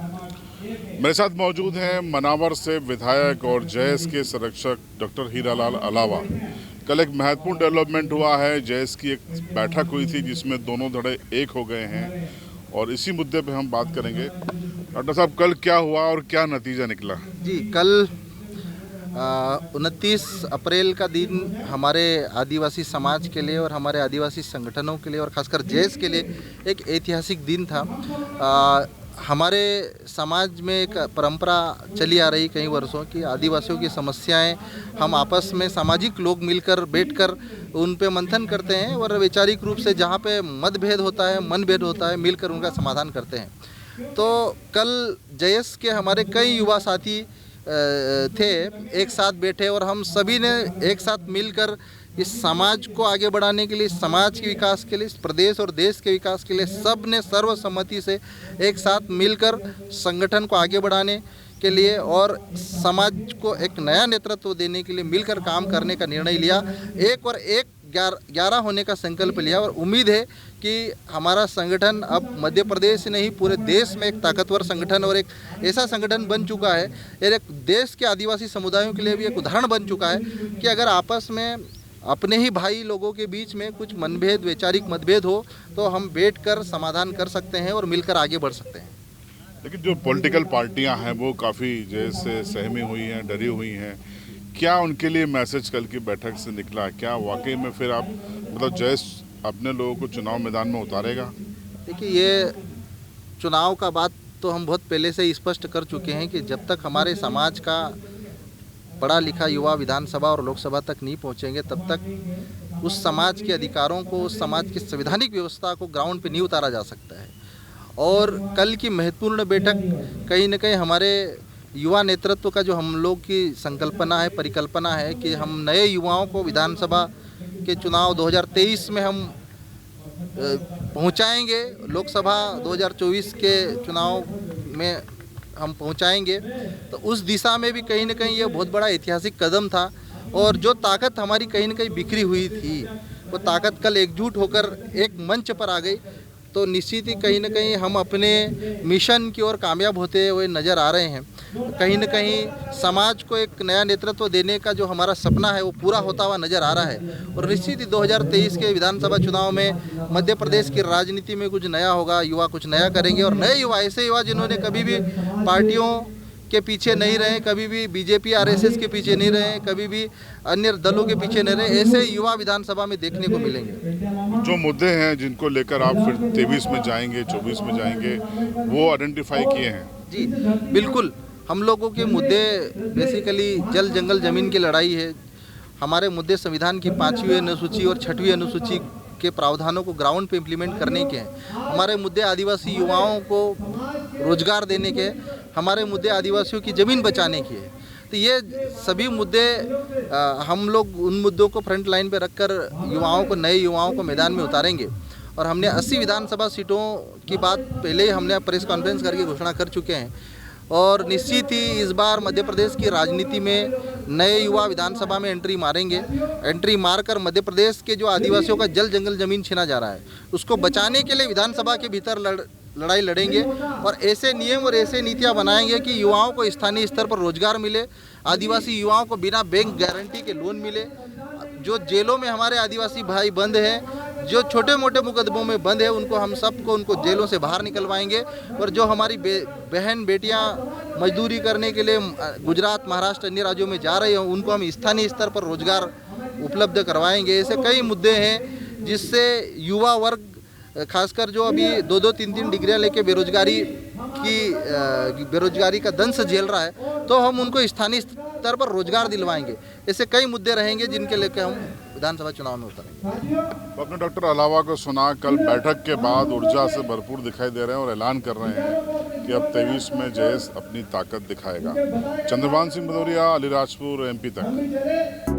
मेरे साथ मौजूद हैं मनावर से विधायक और जयस के संरक्षक डॉक्टर हीरालाल अलावा। कल एक महत्वपूर्ण डेवलपमेंट हुआ है। जयस की एक बैठक हुई थी जिसमें दोनों धड़े एक हो गए हैं और इसी मुद्दे पे हम बात करेंगे। डॉक्टर साहब, कल क्या हुआ और क्या नतीजा निकला? जी, कल 29 अप्रैल का दिन हमारे आदिवासी समाज के लिए और हमारे आदिवासी संगठनों के लिए और ख़ासकर जयस के लिए एक ऐतिहासिक दिन था। हमारे समाज में एक परंपरा चली आ रही कई वर्षों की, आदिवासियों की समस्याएं हम आपस में सामाजिक लोग मिलकर बैठकर उन पे मंथन करते हैं और वैचारिक रूप से जहाँ पे मतभेद होता है, मनभेद होता है, मिलकर उनका समाधान करते हैं। तो कल जयस के हमारे कई युवा साथी थे, एक साथ बैठे और हम सभी ने एक साथ मिलकर इस समाज को आगे बढ़ाने के लिए, समाज के विकास के लिए, इस प्रदेश और देश के विकास के लिए सब ने सर्वसम्मति से एक साथ मिलकर संगठन को आगे बढ़ाने के लिए और समाज को एक नया नेतृत्व देने के लिए मिलकर काम करने का निर्णय लिया। एक और एक 11 होने का संकल्प लिया और उम्मीद है कि हमारा संगठन अब मध्य प्रदेश से नहीं पूरे देश में एक ताकतवर संगठन और एक ऐसा संगठन बन चुका है, एक देश के आदिवासी समुदायों के लिए भी एक उदाहरण बन चुका है कि अगर आपस में अपने ही भाई लोगों के बीच में कुछ मनभेद, वैचारिक मतभेद हो तो हम बैठकर समाधान कर सकते हैं और मिलकर आगे बढ़ सकते हैं। लेकिन जो पॉलिटिकल पार्टियां हैं वो काफ़ी जैसे सहमी हुई हैं, डरी हुई हैं। क्या उनके लिए मैसेज कल की बैठक से निकला? क्या वाकई में फिर आप मतलब जयस अपने लोगों को चुनाव मैदान में उतारेगा? देखिए, ये चुनाव का बात तो हम बहुत पहले से स्पष्ट कर चुके हैं कि जब तक हमारे समाज का पढ़ा लिखा युवा विधानसभा और लोकसभा तक नहीं पहुंचेंगे तब तक उस समाज के अधिकारों को, उस समाज की संवैधानिक व्यवस्था को ग्राउंड पे नहीं उतारा जा सकता है। और कल की महत्वपूर्ण बैठक कहीं न कहीं हमारे युवा नेतृत्व का जो हम लोग की संकल्पना है, परिकल्पना है कि हम नए युवाओं को विधानसभा के चुनाव 2023 में हम पहुंचाएंगे, लोकसभा 2024 के चुनाव में हम पहुंचाएंगे। तो उस दिशा में भी कहीं न कहीं ये बहुत बड़ा ऐतिहासिक कदम था और जो ताकत हमारी कहीं न कहीं बिखरी हुई थी वो ताकत कल एकजुट होकर एक मंच पर आ गई। तो निश्चित ही कहीं न कहीं हम अपने मिशन की ओर कामयाब होते हुए नज़र आ रहे हैं। कहीं न कहीं समाज को एक नया नेतृत्व देने का जो हमारा सपना है वो पूरा होता हुआ नज़र आ रहा है और निश्चित ही 2023 के विधानसभा चुनाव में मध्य प्रदेश की राजनीति में कुछ नया होगा, युवा कुछ नया करेंगे और नए युवा, ऐसे युवा जिन्होंने कभी भी पार्टियों के पीछे नहीं रहे, कभी भी बीजेपी आरएसएस के पीछे नहीं रहे, कभी भी अन्य दलों के पीछे नहीं रहे, ऐसे युवा विधानसभा में देखने को मिलेंगे। जो मुद्दे हैं जिनको लेकर आप फिर 23 में जाएंगे, 24 में जाएंगे, वो आइडेंटिफाई किए हैं? जी बिल्कुल, हम लोगों के मुद्दे बेसिकली जल जंगल ज़मीन की लड़ाई है। हमारे मुद्दे संविधान की 5वीं अनुसूची और 6वीं अनुसूची के प्रावधानों को ग्राउंड पे इम्प्लीमेंट करने के हैं। हमारे मुद्दे आदिवासी युवाओं को रोजगार देने के, हमारे मुद्दे आदिवासियों की ज़मीन बचाने की है। तो ये सभी मुद्दे हम लोग उन मुद्दों को फ्रंट लाइन पे रखकर युवाओं को, नए युवाओं को मैदान में उतारेंगे और हमने 80 विधानसभा सीटों की बात पहले ही हमने प्रेस कॉन्फ्रेंस करके घोषणा कर चुके हैं और निश्चित ही इस बार मध्य प्रदेश की राजनीति में नए युवा विधानसभा में एंट्री मारेंगे। एंट्री मारकर मध्य प्रदेश के जो आदिवासियों का जल जंगल ज़मीन छीना जा रहा है उसको बचाने के लिए विधानसभा के भीतर लड़ाई लड़ेंगे और ऐसे नियम और ऐसे नीतियां बनाएंगे कि युवाओं को स्थानीय स्तर पर रोजगार मिले, आदिवासी युवाओं को बिना बैंक गारंटी के लोन मिले, जो जेलों में हमारे आदिवासी भाई बंद हैं, जो छोटे मोटे मुकदमों में बंद है, उनको हम सबको उनको जेलों से बाहर निकलवाएंगे और जो हमारी बहन बेटियां मजदूरी करने के लिए गुजरात, महाराष्ट्र, अन्य राज्यों में जा रही हैं उनको हम स्थानीय स्तर पर रोजगार उपलब्ध करवाएंगे। ऐसे कई मुद्दे हैं जिससे युवा वर्ग, खासकर जो अभी 2-2, 3-3 डिग्रियां लेके बेरोजगारी का दंश झेल रहा है, तो हम उनको स्थानीय स्तर पर रोजगार दिलवाएंगे। ऐसे कई मुद्दे रहेंगे जिनके लेकर हम विधानसभा चुनाव में उतरेंगे। आपने डॉक्टर अलावा को सुना, कल बैठक के बाद ऊर्जा से भरपूर दिखाई दे रहे हैं और ऐलान कर रहे हैं कि अब 23 में जयस अपनी ताकत दिखाएगा। चंद्रभान सिंह भदौरिया, अलीराजपुर, MP तक।